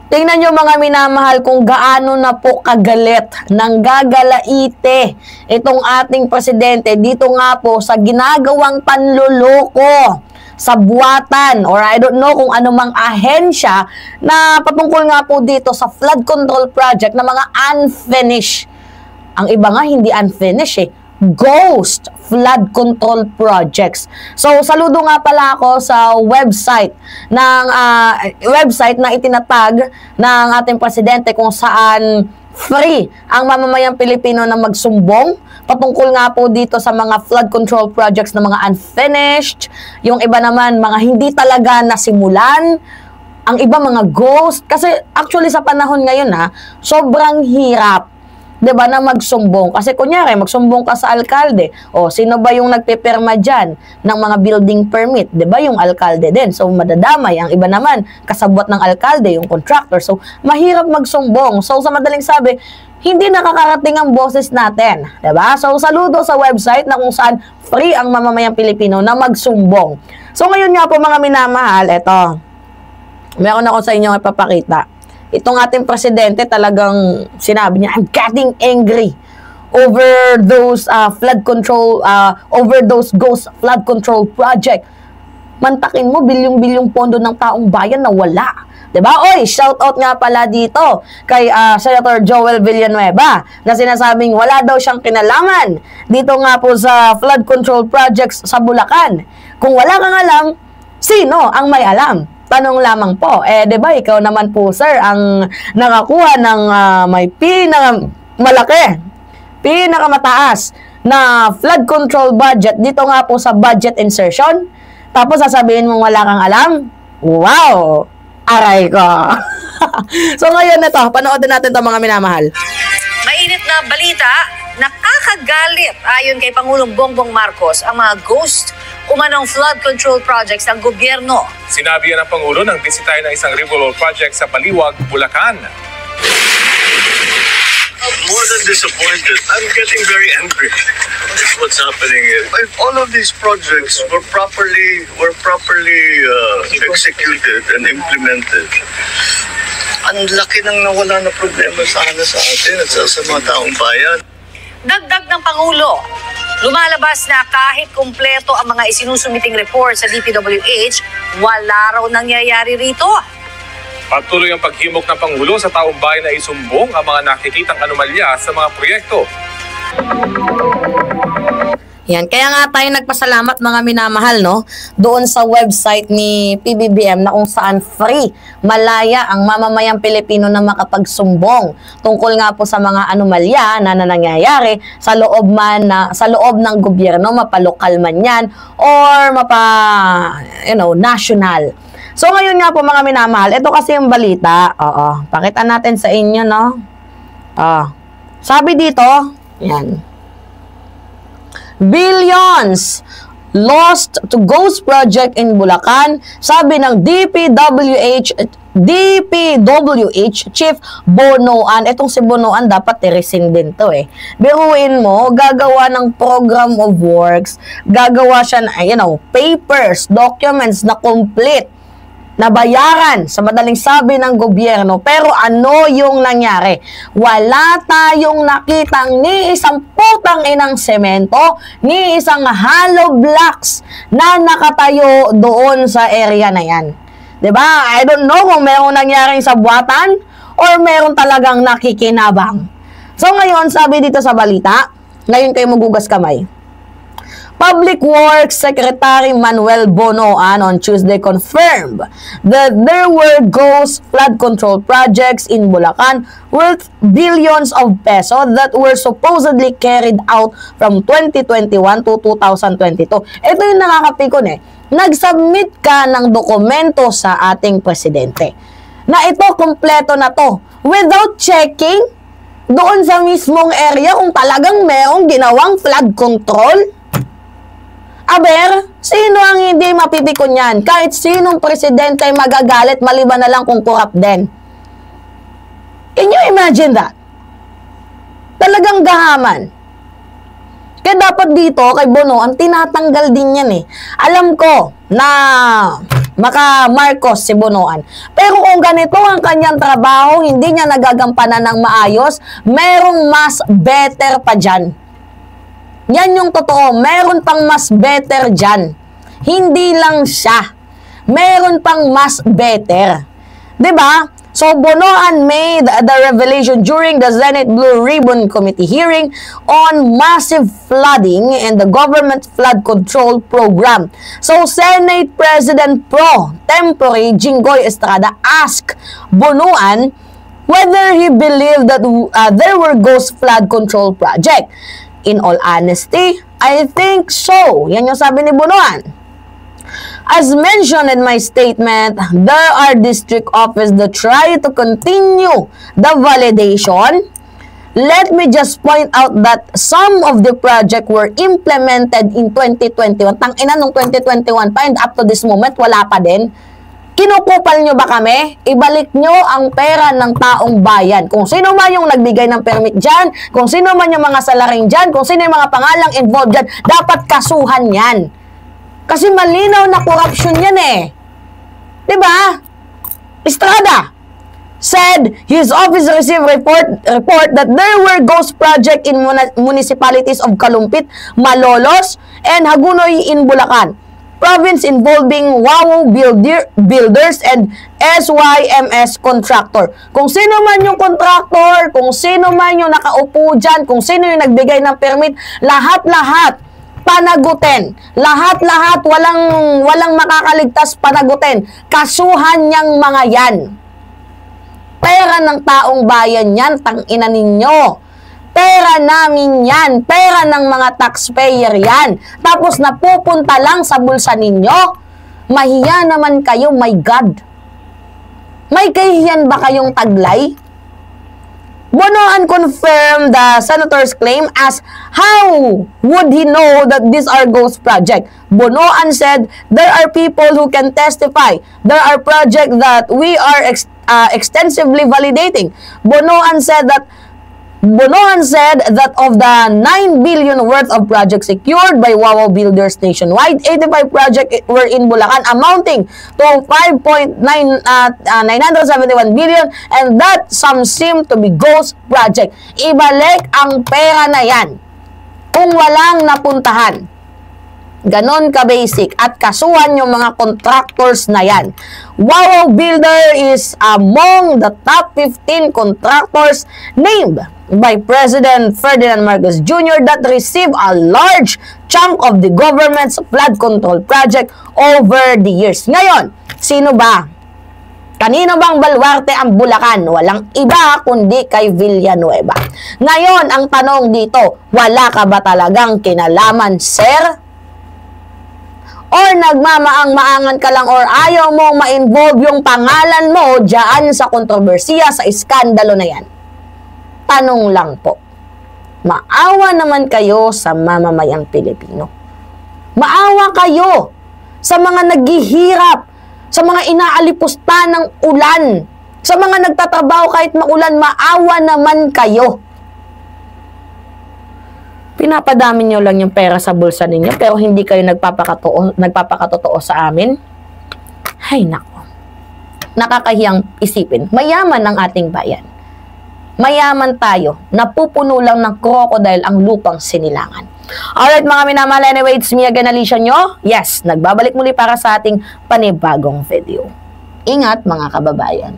Tingnan nyo mga minamahal kung gaano na po kagalit ng gagalaite itong ating presidente dito nga po sa ginagawang panluloko sa buwatan or I don't know kung anumang ahensya na patungkol nga po dito sa flood control project na mga unfinished. Ang iba nga hindi unfinished eh. Ghost flood control projects. So, saludo nga pala ako sa website na itinatag ng ating presidente kung saan free ang mamamayang Pilipino na magsumbong patungkol nga po dito sa mga flood control projects na mga unfinished. Yung iba naman, mga hindi talaga nasimulan. Ang iba, mga ghost. Kasi actually sa panahon ngayon sobrang hirap. 'Di ba na magsumbong? Kasi kunyari, magsumbong ka sa alkalde. O, sino ba yung nagpipirma dyan ng mga building permit? 'Di ba yung alkalde din? So, madadamay. Ang iba naman, kasabwat ng alkalde, yung contractor. So, mahirap magsumbong. So, sa madaling sabi, hindi nakakarating ang boses natin. 'Di ba? So, saludo sa website na kung saan free ang mamamayang Pilipino na magsumbong. So, ngayon nga po mga minamahal, eto. Meron ako sa inyo ipapakita. Itong ating presidente talagang sinabi niya, I'm getting angry over those ghost flood control project. Mantakin mo, bilyong-bilyong pondo ng taong bayan na wala. 'Di ba? Oy, shout out nga pala dito kay Senator Joel Villanueva na sinasabing wala daw siyang kinalaman dito nga po sa flood control projects sa Bulacan. Kung wala kang alam, sino ang may alam? Tanong lamang po, 'di ba ikaw naman po sir ang nakakuha ng may pinakamataas na flood control budget dito nga po sa budget insertion. Tapos sasabihin mong wala kang alam? Wow! Aray ko! So ngayon ito, panoodin natin ito mga minamahal. Mainit na balita, nakakagalit ayon kay Pangulong Bongbong Marcos ang mga ghost umanong flood control projects ng gobyerno. Sinabi yan ng Pangulo nang bisitahin ng isang river roll project sa Baliwag, Bulacan. More than disappointed, I'm getting very angry. That's what's happening here. If all of these projects were properly executed and implemented, ang laki nang nawala na problema sana sa atin at sa mga taong bayan. Dagdag ng Pangulo, lumalabas na kahit kumpleto ang mga isinusumiting report sa DPWH, wala raw nangyayari rito. Patuloy ang paghimok ng Pangulo sa taong bayan na isumbong ang mga nakikitang anomalya sa mga proyekto. Yan, kaya nga tayo nagpasalamat mga minamahal, no? Doon sa website ni PBBM na kung saan free, malaya ang mamamayang Pilipino na makapagsumbong tungkol nga po sa mga anomalya na nangyayari sa loob ng gobyerno, mapalokal man yan or national. So ngayon nga po mga minamahal, ito kasi yung balita. Pakita natin sa inyo, no? Sabi dito, yan. Billions lost to ghost project in Bulacan, sabi ng DPWH Chief Bonoan. Itong si Bonoan dapat i-resign din to eh. Biruin mo, gagawa ng program of works, gagawa siya ng papers, documents na complete, nabayaran sa madaling sabi ng gobyerno. Pero ano yung nangyari? Wala tayong nakitang ni isang putang inang semento, ni isang hollow blocks na nakatayo doon sa area na yan. 'Di ba? I don't know kung mayroong nangyaring sa buwatan or meron talagang nakikinabang. So ngayon, sabi dito sa balita, ngayon kayo magugas kamay. Public Works Secretary Manuel Bonoan on Tuesday confirmed that there were ghost flood control projects in Bulacan worth billions of pesos that were supposedly carried out from 2021 to 2022. Ito yung nakakapikon eh. Nag-submit ka ng dokumento sa ating presidente na ito, kompleto na to, without checking doon sa mismong area kung talagang merong ginawang flood control. Aber, sino ang hindi mapipikon yan? Kahit sinong presidente ay magagalit, maliban na lang kung corrupt din. Can you imagine that? Talagang gahaman. Kaya dapat dito, kay Bono, ang tinatanggal din yan eh. Alam ko na maka Marcos si Bonoan. Pero kung ganito ang kanyang trabaho, hindi niya nagagampanan ng maayos, merong mas better pa dyan. Yan yung totoo. Meron pang mas better dyan. Hindi lang siya. Meron pang mas better. 'Di ba? So, Bonoan made the revelation during the Senate Blue Ribbon Committee hearing on massive flooding in the government flood control program. So, Senate President Pro Tempore Jinggoy Estrada asked Bonoan whether he believed that there were ghost flood control project. In all honesty, I think so. Yan yung sabi ni Bonoan. As mentioned in my statement, there are district offices that try to continue the validation. Let me just point out that some of the project were implemented in 2021. Tangina nung 2021 pa and up to this moment, wala pa din. Kinukupal nyo ba kami? Ibalik nyo ang pera ng taong bayan. Kung sino man yung nagbigay ng permit dyan, kung sino man yung mga salaring dyan, kung sino yung mga pangalang involved dyan, dapat kasuhan yan. Kasi malinaw na corruption yan eh. Diba? Estrada said his office received report that there were ghost project in municipalities of Kalumpit, Malolos, and Hagunoy in Bulacan. Province involving WOW Builders and SYMS Contractor. Kung sino man yung contractor, kung sino man yung nakaupo dyan, kung sino yung nagbigay ng permit, lahat-lahat panagutin. Lahat-lahat, walang makakaligtas, panagutin. Kasuhan niyang mga yan. Pera ng taong bayan yan, tangina ninyo. Pera namin yan. Pera ng mga taxpayer yan. Tapos napupunta lang sa bulsa ninyo. Mahiya naman kayo, my God. May kahiyan ba kayong taglay? Bonoan confirmed the senator's claim as how would he know that these are ghost projects. Bonoan said there are people who can testify. There are projects that we are extensively validating. Bonoan said that of the 9 billion worth of projects secured by WOW Builders nationwide, 85 projects were in Bulacan amounting to 5.971 billion, and that some seem to be ghost project. Ibalik ang pera na yan kung walang napuntahan. Ganon ka-basic at kasuhan yung mga contractors na yan. WOW Builder is among the top 15 contractors named by President Ferdinand Marcos Jr. that receive a large chunk of the government's flood control project over the years. Ngayon, sino ba? Kanino bang baluarte ang Bulacan? Walang iba kundi kay Villanueva. Ngayon, ang tanong dito, wala ka ba talagang kinalaman, sir? Or nagmamaang-maangan ka lang or ayaw mong ma-involve yung pangalan mo dyan sa kontrobersiya, sa iskandalo na yan? Tanong lang po. Maawa naman kayo sa mamamayang Pilipino. Maawa kayo sa mga naghihirap, sa mga inaalipusta ng ulan, sa mga nagtatrabaho kahit maulan, maawa naman kayo. Pinapadami nyo lang yung pera sa bulsa ninyo pero hindi kayo nagpapakatotoo sa amin. Hay nako. Nakakahiyang isipin. Mayaman ang ating bayan. Mayaman tayo. Napupuno lang ng crocodile ang lupang sinilangan. Alright mga minamahal, anyway, it's me again, Alicia nyo. Yes, nagbabalik muli para sa ating panibagong video. Ingat mga kababayan.